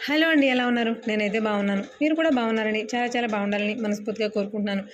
Hello అండి, ఎలా ఉన్నారు? నేనైతే బాగున్నాను. మీరు కూడా బాగున్నారని, చాలా చాలా బాగుండాలని మనస్ఫూర్తిగా కోరుకుంటున్నాను.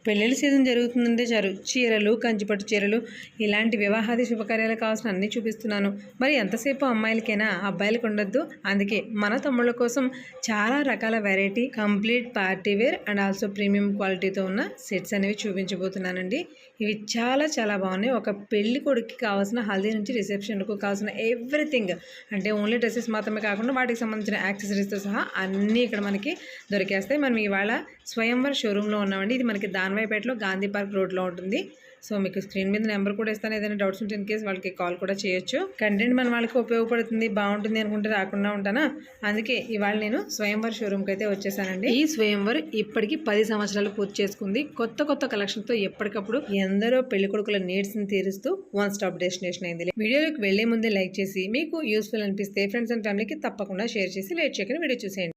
పెళ్ళిళ్ళ సీజన్ జరుగుతుందంటే చాలు చీరలు, కంచిపట్టు చీరలు, ఇలాంటి వివాహాది శుభకార్యాలకు కావాల్సిన అన్నీ చూపిస్తున్నాను. మరి ఎంతసేపు అమ్మాయిలకైనా అబ్బాయిలకు ఉండొద్దు. అందుకే మన తమ్ముళ్ళ కోసం చాలా రకాల variety complete party wear and also premium క్వాలిటీతో ఉన్న సెట్స్ అనేవి చూపించబోతున్నానండి. ఇవి చాలా చాలా బాగున్నాయి. ఒక పెళ్లి కొడుకుకి కావాల్సిన హల్దీ నుంచి రిసెప్షన్కు కావాల్సిన ఎవ్రీథింగ్, అంటే ఓన్లీ డ్రెస్సెస్ మాత్రమే కాకుండా వాటికి సంబంధించిన యాక్సెసరీస్తో సహా అన్నీ ఇక్కడ మనకి దొరికేస్తాయి. మనం ఇవాళ స్వయంవర్ షోరూంలో ఉన్నామండి. ఇది మనకి దానవాయిపేటలో గాంధీ పార్క్ రోడ్లో ఉంటుంది. సో మీకు స్క్రీన్ మీద నెంబర్ కూడా ఇస్తాను. ఏదైనా డౌట్స్ ఉంటే ఇన్ కేసు వాళ్ళకి కాల్ కూడా చేయొచ్చు. కంటెంట్ మన వాళ్ళకి ఉపయోగపడుతుంది, బాగుంటుంది అనుకుంటే రాకుండా ఉంటానా. అందుకే ఇవాళ నేను స్వయంవర్ షోరూమ్కి అయితే వచ్చేసానండి. ఈ స్వయంవర్ ఇప్పటికి 10 సంవత్సరాలు పూర్తి చేసుకుంది. కొత్త కొత్త కలెక్షన్తో ఎప్పటికప్పుడు ఎందరో పెళ్లి కొడుకుల నీడ్స్ని తీరుస్తూ వన్ స్టాప్ డెస్టినేషన్ అయింది. వీడియోలోకి వెళ్లే ముందే లైక్ చేసి, మీకు యూస్ఫుల్ అనిపిస్తే ఫ్రెండ్స్ అండ్ ఫ్యామిలీకి తప్పకుండా షేర్ చేసి లేట్ చేయకుండా వీడియో చూసేయండి.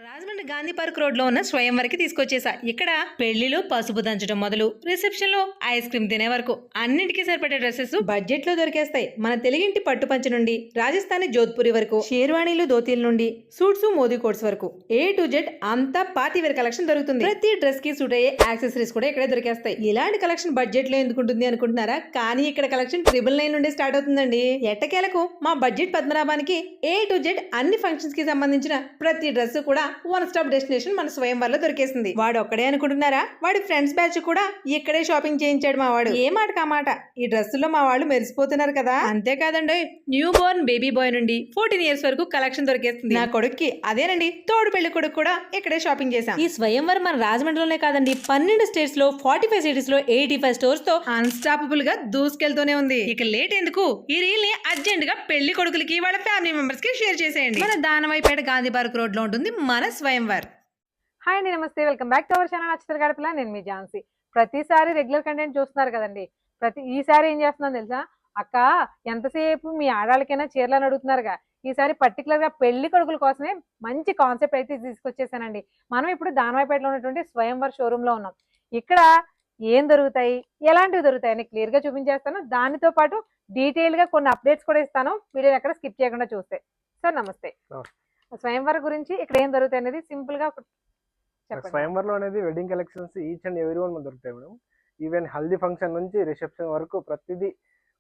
రాజమండ్రి గాంధీ పార్క్ రోడ్ లో ఉన్న స్వయంవరికి తీసుకొచ్చేసా. ఇక్కడ పెళ్లిలో పసుపు దంచడం మొదలు రిసెప్షన్ లో ఐస్ క్రీమ్ తినే వరకు అన్నింటికీ సరిపడే డ్రెస్సెస్ బడ్జెట్ లో దొరికేస్తాయి. మన తెలుగింటి పట్టు పంచ నుండి రాజస్థానీ జోధ్పురి వరకు, షేర్వాణీలు దోతీల నుండి సూట్స్ మోదీ కోట్స్ వరకు A to Z అంతా పార్టీ వేర్ కలెక్షన్ దొరుకుతుంది. ప్రతి డ్రెస్ కి సూట్ అయ్యే యాక్సెసరీస్ కూడా ఇక్కడే దొరికేస్తాయి. ఇలాంటి కలెక్షన్ బడ్జెట్ లో ఎందుకు ఉంటుంది అనుకుంటున్నారా? కానీ ఇక్కడ కలెక్షన్ 999 నుండి స్టార్ట్ అవుతుందండి. ఎట్టకేలకు మా బడ్జెట్ పద్మనాభానికి A to Z అన్ని ఫంక్షన్స్ కి సంబంధించిన ప్రతి డ్రెస్ కూడా వన్ స్టాప్ డెస్టినేషన్ మన స్వయంవరంలో దొరికేసింది. వాడు ఒక్కడే అనుకుంటున్నారా? వాడి ఫ్రెండ్స్ బ్యాచ్ కూడా ఇక్కడే షాపింగ్ చేయించాడు మా వాడు. ఏ మాట కామాట ఈ డ్రెస్సుల్లో మా వాళ్ళు మెరిసిపోతున్నారు కదా. అంతేకాదండి, న్యూ బోర్న్ బేబీ బాయ్ నుండి 14 ఇయర్స్ వరకు కలెక్షన్ దొరికేస్తుంది. నా కొడుక్కి అదేనండి తోడు పెళ్లి కొడుకు కూడా ఇక్కడే షాపింగ్ చేశాం. ఈ స్వయంవరం మన రాజమండ్రిలోనే కాదండి, 12 స్టేట్స్ లో 45 సిటీస్ లో 85 స్టోర్స్ తో అన్స్టాపబుల్ గా దూసుకెళ్తూనే ఉంది. ఇక లేట్ ఎందుకు, ఈ రీల్ ని అర్జెంట్ గా పెళ్లి కొడుకులకి వాళ్ళ ఫ్యామిలీ మెంబర్స్ కి షేర్ చేసేయండి. మన దానవాయిపేట గాంధీ పార్క్ రోడ్ లో ఉంటుంది మన స్వయంవర్. హాయ్ అండి, నమస్తే, welcome back to our channel నచ్చితే గడపలా. నేను మీ ఝాన్సీ. ప్రతిసారి రెగ్యులర్ కంటెంట్ చూస్తున్నారు కదండి. ఈసారి ఏం చేస్తున్నాను తెలుసా? అక్క ఎంతసేపు మీ ఆడాళ్ళకైనా చీరలని అడుగుతున్నారుగా, ఈసారి పర్టికులర్ గా పెళ్లి కొడుకుల కోసమే మంచి కాన్సెప్ట్ అయితే తీసుకొచ్చేసానండి. మనం ఇప్పుడు దానవాయిపేటలో ఉన్నటువంటి స్వయంవర్ షోరూమ్ లో ఉన్నాం. ఇక్కడ ఏం దొరుకుతాయి, ఎలాంటివి దొరుకుతాయి అని క్లియర్ గా చూపించేస్తాను. దానితో పాటు డీటెయిల్ గా కొన్ని అప్డేట్స్ కూడా ఇస్తాను. వీడియోని ఎక్కడ స్కిప్ చేయకుండా చూస్తే. సార్ నమస్తే. స్వయంవర్ గురించి ఇక్కడ ఏం దొరుకుతాయి అనేది సింపుల్ గా స్వయంవర్ లో అనేది wedding collections each and every one దొరుకుతాయి మేడం. ఈవెన్ హల్దీ ఫంక్షన్ నుంచి రిసెప్షన్ వరకు ప్రతిదీ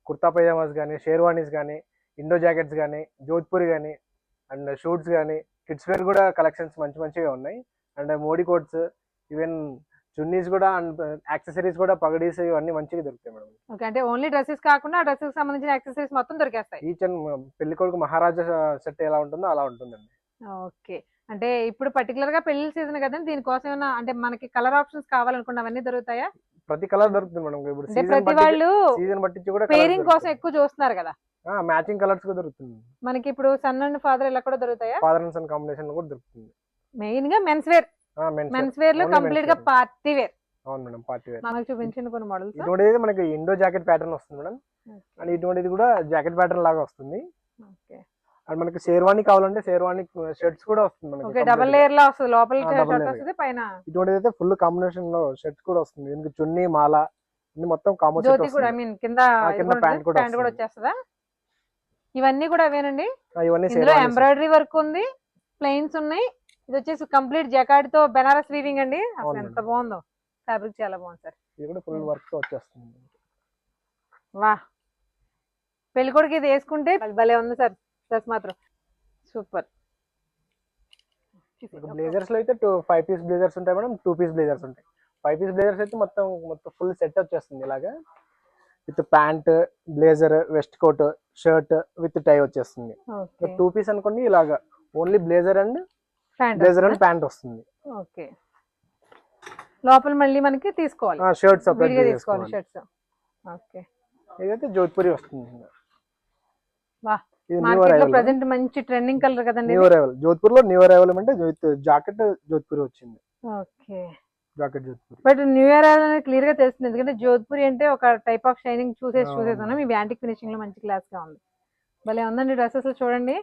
కుర్తా పైజామాస్ కానీ, షేర్వానీస్ కానీ, ఇండో జాకెట్స్ కానీ, జోధ్పూరి కానీ, అండ్ షూట్స్ కానీ, కిడ్స్ వేర్ కూడా కలెక్షన్స్ మంచి మంచిగా ఉన్నాయి. And Modi coats, even chunnis కూడా, అండ్ యాక్సెసరీస్ కూడా, పగడీస్ ఇవన్నీ మంచిగా దొరుకుతాయి మేడం. ఓకే, అంటే ఓన్లీ డ్రెస్సెస్ కాకుండా ఆ డ్రెస్సెస్ సంబంధించిన యాక్సెసరీస్ మొత్తం దొరికేస్తాయి. ఈచ్ అండ్ పెళ్లి కొడుకు మహారాజా సెట్ ఎలా ఉంటుందో అలా ఉంటుందండి. ఓకే, అంటే ఇప్పుడు పర్టికులర్ గా పెళ్లి సీజన్ కదండి, దీనికోసం ఏమైనా అంటే మనకి కలర్ ఆప్షన్స్ కావాలనుకున్న అవన్నీ దొరుకుతాయా? ప్రతి కలర్ దొరుకుతుంది మేడం. ఇప్పుడు ప్రతి వాళ్ళు సీజన్ బట్టి కూడా పేరింగ్ కోసం ఎక్కువ చూస్తున్నారు కదా, మ్యాచింగ్ కలర్స్ కూడా దొరుకుతుంది మనకి. ఇప్పుడు సన్ అండ్ ఫాదర్ ఇలా కూడా దొరుకుతాయా? ఫాదర్ అండ్ సన్ కాంబినేషన్ కూడా దొరుకుతుంది. మెయిన్ గా మెన్స్ వేర్, మెన్స్ వేర్ లో కంప్లీట్ గా పార్టీ వేర్. అవును మేడం, పార్టీ వేర్. మనకు చూపించిన కొన్ని మోడల్స్. ఇటువంటిది మనకి ఇండో జాకెట్ ప్యాటర్న్ వస్తుంది మేడం. అండ్ ఇటువంటిది కూడా జాకెట్ ప్యాటర్న్ లాగా వస్తుంది. ఓకే, అండ్ మనకి షేర్వాణి కావాలంటే షేర్వాణి షర్ట్స్ కూడా వస్తుంది మనకి. ఓకే, డబుల్ లేయర్ లా వస్తుంది, లోపల షర్ట్ వస్తుంది, పైన ఇటువంటిది అయితే ఫుల్ కాంబినేషన్ లో షర్ట్స్ కూడా వస్తుంది. దీనికి చున్నీ, మాల అన్ని మొత్తం కాంబో సెట్ జ్యోతి కూడా, ఐ మీన్ కింద ప్యాంట్ కూడా వచ్చేస్తుందా? ఇవన్నీ కూడా అవేనండి. ఇవన్నీ ఇందులో ఎంబ్రాయిడరీ వర్క్ ఉంది, ప్లెయిన్స్ ఉన్నాయి. ఇది వచ్చేసి కంప్లీట్ జకార్డ్ తో బెనారస్ వీవింగ్ అండి. అసలు ఎంత బాగుందో, ఫ్యాబ్రిక్ చాలా బాగుంది సార్. ఇది కూడా ఫుల్ వర్క్ తో వచ్చేస్తుంది. వా, పెళ్లి కొడుకు ఇది వేసుకుంటే భలే ఉంది సార్. డ్రెస్ మాత్రం సూపర్. బ్లేజర్స్ లో అయితే 5 పీస్ బ్లేజర్స్ ఉంటాయి మేడం, 2 పీస్ బ్లేజర్స్ ఉంటాయి. 5 పీస్ బ్లేజర్స్ అయితే మొత్తం ఫుల్ సెట్ వచ్చేస్తుంది ఇలాగా, with pant, blazer, waistcoat, shirt with tie వచ్చేస్తుంది. 2 పీస్ అనుకోండి, ఇలాగా ఓన్లీ బ్లేజర్ అండ్ ప్యాంట్ వస్తుంది. ఓకే, లోపల మళ్ళీ మనకి తీసుకోవాలి షర్ట్స్ తీసుకోవాలి షర్ట్స్. ఓకే, ఇదైతే జోధ్పూరి వస్తుంది. వా, మార్కెట్ లో ప్రెజెంట్ మంచి ట్రెండింగ్ కలర్ కదండి. న్యూ అరైవల్, జోధ్పూర్ లో న్యూ అరైవల్ అంటే జాకెట్ జోధ్పూరి వచ్చింది. Okay, jacket Jodhpuri. But new arrival అనేది క్లియర్ గా తెలుస్తుంది, ఎందుకంటే జోధ్పూరి అంటే ఒక టైప్ ఆఫ్ షైనింగ్ చూసేసాను. మీ యాంటిక్ ఫినిషింగ్ లో మంచి క్లాస్ గా ఉంది, భలే ఉందండి. డ్రెస్సెస్ చూడండి,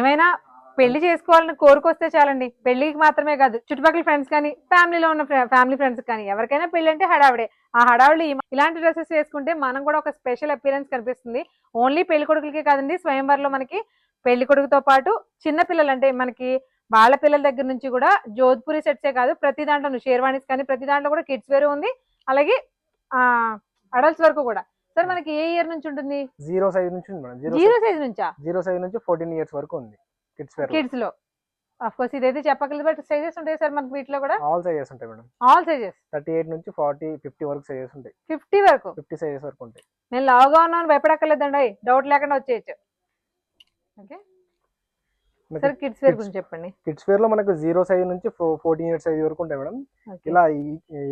ఏమైనా పెళ్లి చేసుకోవాలని కోరుకొస్తే చాలండి. పెళ్లికి మాత్రమే కాదు, చుట్టుపక్కల ఫ్రెండ్స్ కానీ, ఫ్యామిలీలో ఉన్న ఫ్యామిలీ ఫ్రెండ్స్ కానీ, ఎవరికైనా పెళ్లి అంటే హడావిడే. ఆ హడావిడి ఇలాంటి డ్రెస్సెస్ వేసుకుంటే మనం కూడా ఒక స్పెషల్ అపియరెన్స్ కనిపిస్తుంది. ఓన్లీ పెళ్లి కొడుకులకే కాదండి, స్వయంవరంలో మనకి పెళ్లి కొడుకుతో పాటు చిన్న పిల్లలు అంటే మనకి వాళ్ళ పిల్లల దగ్గర నుంచి కూడా జోధ్పూరి సెట్సే కాదు, ప్రతి దాంట్లో షేర్వాణీస్ కానీ ప్రతి దాంట్లో కూడా కిడ్స్ వేర్ ఉంది, అలాగే అడల్ట్స్ వరకు కూడా. సార్ మనకి ఏ ఇయర్ నుంచి ఉంటుంది? 0 సైజ్ నుంచి ఉంది మేడం. 0 సైజ్ నుంచా? 0 సైజ్ నుంచి 14 ఇయర్స్ వరకు ఉంది కిడ్స్ వేర్. కిడ్స్ లో ఆఫ్ కోర్స్ ఇదైతే చెప్పగలదు, బట్ సైజెస్ ఉంటాయి సార్ మనకి వీటిలో కూడా? ఆల్ సైజెస్ ఉంటాయి మేడం. ఆల్ సైజెస్ 38 నుంచి 40 50 వరకు సైజెస్ ఉంటాయి. 50 వరకు? 50 సైజెస్ వరకు ఉంటాయి. నేను లావుగా ఉన్నాను భయపడక్కర్లేదండి, డౌట్ లేకుండా వచ్చేయచ్చు. ఓకే సార్, కిడ్స్ వేర్ గురించి చెప్పండి. కిడ్స్ వేర్ లో మనకు 0 సైజ్ నుంచి 14 ఇయర్స్ సైజ్ వరకు ఉంటాయి మేడం. ఇలా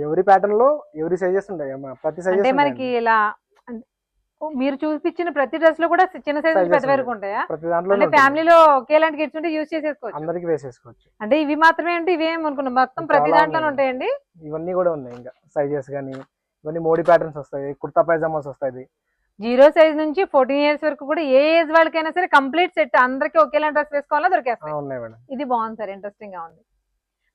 ఎవరి ప్యాటర్న్ లో ఎవరి సైజెస్ ఉంటాయి, ప్రతి సైజ్ అంటే మనకి ఇలా మీరు చూపించిన ప్రతి డ్రెస్ లో కూడా చిన్న సైజ్ నుంచి పెద్ద వరకు ఉంటాయా? ప్రతి దాంట్లో అంటే ఫ్యామిలీలో ఒకేలాంటి కిడ్స్ ఉంటే యూజ్ చేసేసుకోవచ్చు, అందరికి వేసేసుకోవచ్చు. అంటే ఇవి మాత్రమే అంటే ఇవేం అనుకున్నాం, మొత్తం ప్రతి దాంట్లో ఉంటాయండి. ఇవన్నీ కూడా ఉన్నాయి, ఇంకా సైజెస్ కానీ ఇవన్నీ మోడీ ప్యాటర్న్స్ వస్తాయి, కుర్తా పైజామాస్ వస్తాయి. 0 సైజ్ నుంచి 14 ఇయర్స్ వరకు కూడా ఏ ఏజ్ వాళ్ళకైనా సరే కంప్లీట్ సెట్ అందరికి ఒకేలా డ్రెస్ వేసుకోవాలా దొరికేస్తాయి. ఉన్నాయి మేడం. ఇది బాగుంది సార్, ఇంట్రెస్టింగ్ గా ఉంది.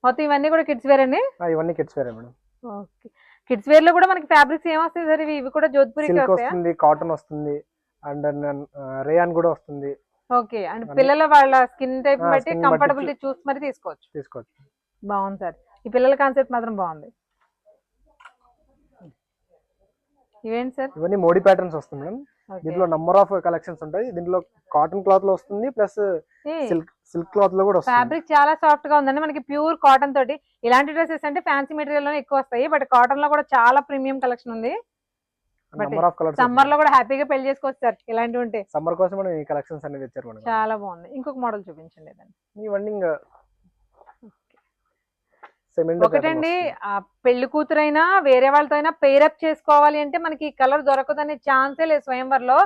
మొత్తం ఇవన్నీ కూడా కిడ్స్ వేర్ అండి? ఇవన్నీ kids wear madam. Okay, kids wear లో కూడా మనకి ఫ్యాబ్రిక్స్ ఏమొస్తాయి సార్? ఇవి కూడా జోధ్పూరికి వస్తుంది, కాటన్ వస్తుంది, అండ్ రేయాన్ కూడా వస్తుంది. ఓకే, అండ్ పిల్లల వాళ్ళ స్కిన్ టైప్ బట్టి కంఫర్టబిలిటీ చూసి మరి తీసుకోవచ్చు. బాగుంది సార్, ఈ పిల్లల కాన్సెప్ట్ మాత్రం బాగుంది. ఇవేంటి సార్? ఇవన్నీ మోడీ ప్యాటర్న్స్ వస్తుంది మేడం. దీంట్లో నంబర్ ఆఫ్ కలెక్షన్స్ ఉంటాయి. దీంట్లో కాటన్ క్లాత్ లో వస్తుంది, ప్లస్ సిల్క్ క్లాత్ లో కూడా వస్తుంది. ఫ్యాబ్రిక్ చాలా సాఫ్ట్ గా ఉందండి, మనకి ప్యూర్ కాటన్ తోటి. ఇలాంటి డ్రెస్సెస్ అంటే ఫ్యాన్సీ మెటీరియల్ లో ఎక్కువ వస్తాయి, బట్ కాటన్ లో కూడా చాలా ప్రీమియం కలెక్షన్ ఉంది. సమ్మర్ లో కూడా హ్యాపీగా పెళ్లి చేసుకోవచ్చు సార్ ఇలాంటివి ఉంటే. సమ్మర్ కోసం మనం ఈ కలెక్షన్స్ అనేది తెచ్చారు మేడం. చాలా బాగుంది. ఇంకొక మోడల్ చూపించండి. ఇవన్నీ ఒకటండి, ఆ పెళ్లి కూతురైనా వేరే వాళ్ళతో అయినా పేరప్ చేసుకోవాలి అంటే మనకి ఈ కలర్ దొరకదనే ఛాన్సే లేదు. స్వయంవర్ లో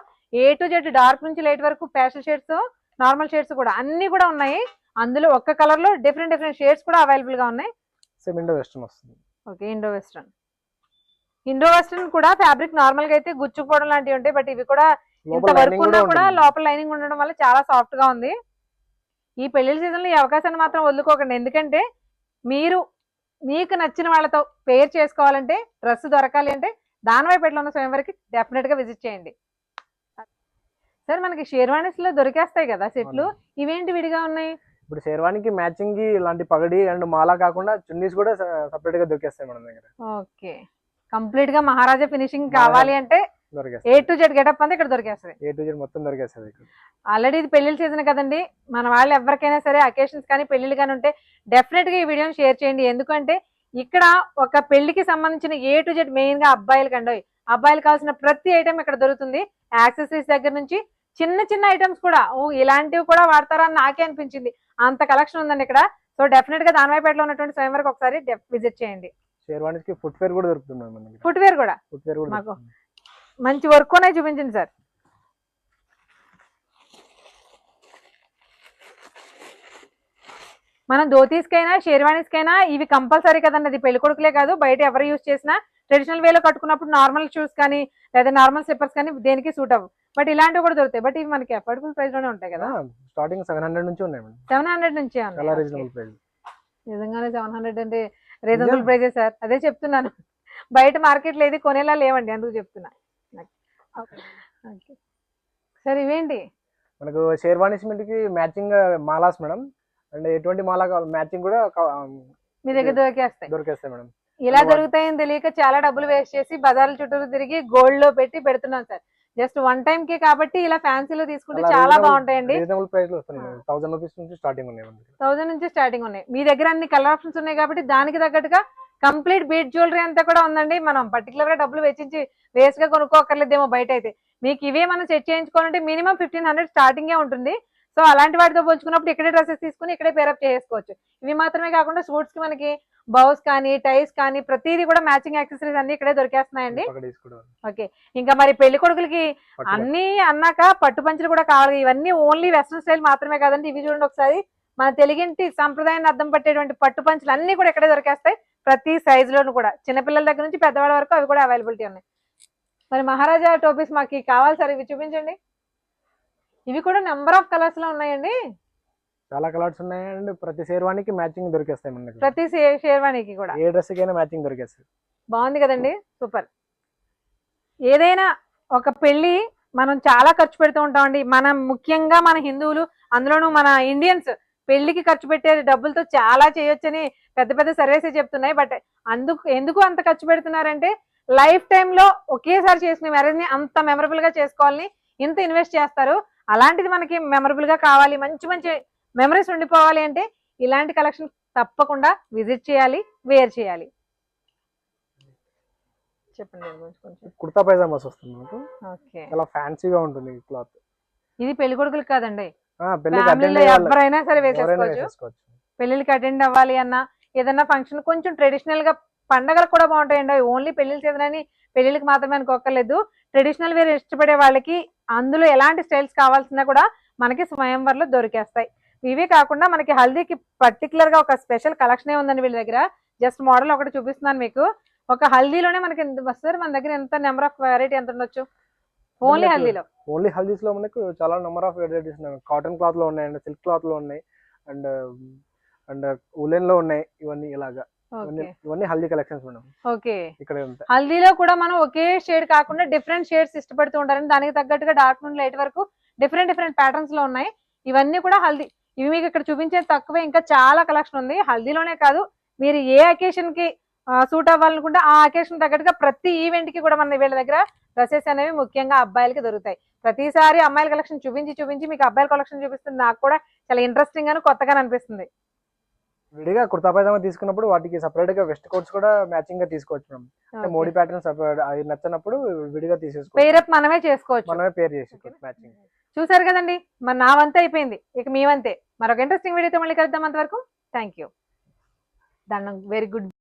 A to Z డార్క్ నుంచి లైట్ వరకు ప్యాస్టల్ షేడ్స్, నార్మల్ షేడ్స్ కూడా అన్ని కూడా ఉన్నాయి. అందులో ఒక్క కలర్ లో డిఫరెంట్ షేడ్స్ కూడా అవైలబుల్ గా ఉన్నాయి. ఇండో వెస్టర్న్ వస్తుంది. ఓకే, ఇండో వెస్టర్న్ కూడా ఫ్యాబ్రిక్ నార్మల్ గా అయితే గుచ్చుకోవడం లాంటివి ఉంటాయి, బట్ ఇవి కూడా ఇంత వర్క్ ఉన్నా కూడా లోపల లైనింగ్ ఉండడం వల్ల చాలా సాఫ్ట్ గా ఉంది. ఈ పెళ్లి సీజన్ లో ఈ అవకాశాన్ని మాత్రం వదులుకోకండి, ఎందుకంటే మీకు నచ్చిన వాళ్ళతో పేర్ చేసుకోవాలంటే, డ్రెస్ దొరకాలి అంటే దానివైపేటలో ఉన్న స్వయంవరికి డెఫినెట్ గా విజిట్ చేయండి. సార్ మనకి షేర్వాణీస్ లో దొరికేస్తాయి కదా సెట్లు, ఇవేంటి విడిగా ఉన్నాయి? ఇప్పుడు షేర్వాణీకి మ్యాచింగ్ ఇలాంటి పగడి అండ్ మాలా కాకుండా చున్నీస్ కూడా సెపరేట్ గా దొరికేస్తాయి మన దగ్గర. ఓకే, కంప్లీట్ గా మహారాజా ఫినిషింగ్ కావాలి అంటే A to Z గెటప్ అంతా ఇక్కడ దొరికేస్తుంది. A to Z మొత్తం దొరికేస్తుంది. ఆల్రెడీ ఇది పెళ్లిళ్ళ సీజన్ కదండి, మన వాళ్ళు ఎవరికైనా సరే అకేషన్స్ కానీ పెళ్లిళ్ళు కానీ ఉంటే డెఫినెట్ గా ఈ వీడియోని షేర్ చేయండి. ఎందుకంటే ఇక్కడ ఒక పెళ్లికి సంబంధించిన A to Z మెయిన్ గా అబ్బాయిలకి అండి, అబ్బాయిలు కావాల్సిన ప్రతి ఐటమ్ ఇక్కడ దొరుకుతుంది. యాక్సెసరీస్ దగ్గర నుంచి చిన్న ఐటమ్స్ కూడా ఇలాంటివి కూడా వాడతారా అని నాకే అనిపించింది, అంత కలెక్షన్ ఉందండి ఇక్కడ. సో డెఫినెట్ గా దానివైపేటలో ఉన్నటువంటి స్వయంవరకు ఒకసారి విజిట్ చేయండి. షేర్వాణీస్ కి ఫుట్ వేర్ కూడా దొరుకుతుంది. ఫుట్ వేర్ కూడా మాకు మంచి వర్క్ ఉన్నాయి, చూపించండి సార్. మనం ధోతీస్కైనా షేర్వాణీస్కైనా ఇవి కంపల్సరీ కదండి. అది పెళ్లి కొడుకులే కాదు, బయట ఎవరు యూజ్ చేసినా ట్రెడిషనల్ వేలో కట్టుకున్నప్పుడు నార్మల్ షూస్ కానీ లేదా నార్మల్ స్లిప్పర్స్ కానీ దేనికి సూట్ అవ్వవు, బట్ ఇలాంటివి కూడా దొరుకుతాయి. బట్ ఇవి మనకి అఫోర్డబుల్ ప్రైస్ లోనే ఉంటాయి కదా. స్టార్టింగ్ 700 నుంచి ఉన్నాయి మేడం. 700 నుంచి నిజంగానే 700 అంటే రీజనబుల్ ప్రైజే సార్, అదే చెప్తున్నాను. బయట మార్కెట్ లో ఏది కొనేలా లేవండి, అందుకు చెప్తున్నా. సార్ ఇవేంటి? మనకు షేర్వాణీస్ మీదకి మ్యాచింగ్ మాలాస్ మేడం, అండ్ ఎటువంటి మాలా కావాలి మ్యాచింగ్ కూడా మీ దగ్గర దొరికేస్తాయి మేడం. ఇలా దొరుకుతాయని తెలియక చాలా డబ్బులు వేస్ట్ చేసి బజార్ల చుట్టూ తిరిగి గోల్డ్ లో పెడుతున్నాం సార్. జస్ట్ వన్ టైం కి కాబట్టి ఇలా ఫ్యాన్సీలో తీసుకుంటే చాలా బాగుంటాయండి. రీజనబుల్ ప్రైస్ లో వస్తాయి. 1000 రూపీస్ నుంచి స్టార్టింగ్ ఉన్నాయి. 1000 నుంచి స్టార్టింగ్ ఉన్నాయి. మీ దగ్గర అన్ని కలర్ ఆప్షన్స్ ఉన్నాయి కాబట్టి దానికి తగ్గట్టుగా కంప్లీట్ బీట్ జ్యువెలరీ అంతా కూడా ఉందండి. మనం పర్టికులర్ గా డబ్బులు వెచ్చించి వేస్ట్ గా కొనుక్కోకర్లేదేమో బయట అయితే. మీకు ఇవే మనం సెట్ చేయించుకోవాలంటే మినిమం 1500 స్టార్టింగే ఉంటుంది. సో అలాంటి వాటితో పోల్చుకున్నప్పుడు ఇక్కడే డ్రెస్సెస్ తీసుకుని ఇక్కడే పేరప్ చేసుకోవచ్చు. ఇవి మాత్రమే కాకుండా సూట్స్ కి మనకి బౌస్ కానీ టైస్ కానీ ప్రతిదీ కూడా మ్యాచింగ్ యాక్సెసరీస్ అన్ని ఇక్కడే దొరికేస్తున్నాయండి. ఓకే, ఇంకా మరి పెళ్లి కొడుకులకి అన్ని అన్నాక పట్టు పంచలు కూడా కావాలి. ఇవన్నీ ఓన్లీ వెస్ట్రన్ స్టైల్ మాత్రమే కాదండి. ఇవి చూడండి ఒకసారి, మన తెలుగింటి సంప్రదాయాన్ని అర్థం పట్టేటువంటి పట్టు పంచలు అన్ని కూడా ఇక్కడే దొరికేస్తాయి. ప్రతి సైజ్ లోను కూడా చిన్నపిల్లల దగ్గర నుంచి పెద్దవాళ్ళ వరకు అవి కూడా అవైలబిలిటీ ఉన్నాయి. మరి మహారాజా టోపీస్ మాకు కావాలి సార్, ఇవి చూపించండి. ఇవి కూడా నెంబర్ ఆఫ్ కలర్స్ లో ఉన్నాయండి, చాలా కలర్స్ ఉన్నాయండి. ప్రతి షేర్వాణికి మ్యాచింగ్ దొరికేస్తాయి మనకి. ప్రతి షేర్వాణికి కూడా ఏ డ్రెస్ కైనా మ్యాచింగ్ దొరికేస్తాయి. బాగుంది కదండి, సూపర్. ఏదైనా ఒక పెళ్లి మనం చాలా ఖర్చు పెడుతూ ఉంటామండి. మనం ముఖ్యంగా మన హిందువులు, అందులోనూ మన ఇండియన్స్ పెళ్లికి ఖర్చు పెట్టే డబ్బులతో చాలా చేయొచ్చని పెద్ద పెద్ద సర్వేసే చెప్తున్నాయి. బట్ ఎందుకు అంత ఖర్చు పెడుతున్నారంటే లైఫ్ టైమ్ లో ఒకేసారి చేసుకునే మ్యారేజ్ ని అంత మెమరబుల్ గా చేసుకోవాలని ఇంత ఇన్వెస్ట్ చేస్తారు. అలాంటిది మనకి మెమరబుల్ గా కావాలి, మంచి మంచి మెమరీస్ ఉండిపోవాలి అంటే ఇలాంటి కలెక్షన్ తప్పకుండా విజిట్ చేయాలి, వేర్ చేయాలి. చెప్పండి దీని గురించి కొంచెం. కుర్తా పైజామాస్ వస్తుంది మనకు, ఓకే, చాలా ఫ్యాన్సీగా ఉంటుంది ఈ క్లాత్. ఇది పెళ్లి కొడుకులు కాదండి, పెళ్లికి ఫ్యామిలీలో అటెండ్ ఎవరైనా సరే ఎవరైనా వేసేసుకోవచ్చు. వేసేసుకోవచ్చు. పెళ్లికి అటెండ్ అవ్వాలి అన్నా, ఏదన్నా ఫంక్షన్ కొంచెం ట్రెడిషనల్ గా, పండగలకు కూడా బాగుంటాయండి. ఓన్లీ పెళ్లి సీజన్ అని పెళ్లికి మాత్రమే అనుకోకర్లేదు. ట్రెడిషనల్ వేర్ ఇష్టపడే వాళ్ళకి అందులో ఎలాంటి స్టైల్స్ కావాల్సినా కూడా మనకి స్వయంవర్లో దొరికేస్తాయి. ఇవే కాకుండా మనకి హల్దీకి పర్టికులర్ గా ఒక స్పెషల్ కలెక్షన్ ఉందండి వీళ్ళ దగ్గర. జస్ట్ మోడల్ ఒకటి చూపిస్తున్నాను మీకు. ఒక హల్దీలోనే మనకి వస్తారు. మన దగ్గర ఎంత నెంబర్ ఆఫ్ వెరైటీ ఎంత ఉండొచ్చు ఓన్లీ హల్దీలో? ఓన్లీ హల్దీస్ లో మనకు చాలా నెంబర్ ఆఫ్ వెరైటీస్ ఉన్నాయి. కాటన్ క్లాత్ లో ఉన్నాయి, అండ్ సిల్క్ క్లాత్ లో ఉన్నాయి, అండ్ అండ్ ఉలెన్ లో ఉన్నాయి. ఇవన్నీ ఇలాగా ఇవన్నీ హల్దీ కలెక్షన్స్ మేడం. ఓకే, ఇక్కడ హల్దీలో కూడా మనం ఒకే షేడ్ కాకుండా డిఫరెంట్ షేడ్స్ ఇష్టపడుతూ ఉంటారని, దానికి తగ్గట్టుగా డార్క్ నుండి లైట్ వరకు డిఫరెంట్ డిఫరెంట్ ప్యాటర్న్స్ లో ఉన్నాయి. ఇవన్నీ కూడా హల్దీ. ఇవి మీకు ఇక్కడ చూపించేది తక్కువే, ఇంకా చాలా కలెక్షన్ ఉంది. హల్దీలోనే కాదు, మీరు ఏ అకేషన్ కి సూట్ అవ్వాలనుకుంటే ఆ అకేషన్ తగ్గట్టుగా ప్రతి ఈవెంట్ కి కూడా మన వీళ్ళ దగ్గర డ్రెస్సెస్ అనేవి ముఖ్యంగా అబ్బాయిలకి దొరుకుతాయి. ప్రతిసారి అమ్మాయిల కలెక్షన్ చూపించి మీకు అబ్బాయిల కలెక్షన్ చూపిస్తుంది నాకు కూడా చాలా ఇంట్రెస్టింగ్ గాను కొత్తగా అనిపిస్తుంది. విడిగా కుర్తా పైజామా తీసుకున్నప్పుడు వాటికి సపరేట్ గా వెస్ట్ కోట్స్ కూడా మ్యాచింగ్ గా తీసుకోవచ్చు మేడం. అంటే మోడీ ప్యాటర్న్ అవి నచ్చినప్పుడు విడిగా తీసేసుకోవచ్చు, పేరప్ మనమే చేసుకోవచ్చు, మనమే పేర్ చేసుకోవచ్చు మ్యాచింగ్. చూసారు కదండి, మరి నా వంత అయిపోయింది, ఇక మీ వంతే. మరొక ఇంట్రెస్టింగ్ వీడియోతో మళ్ళీ కలుద్దాం. అంతవరకు థ్యాంక్ యూ. దండం. Very good.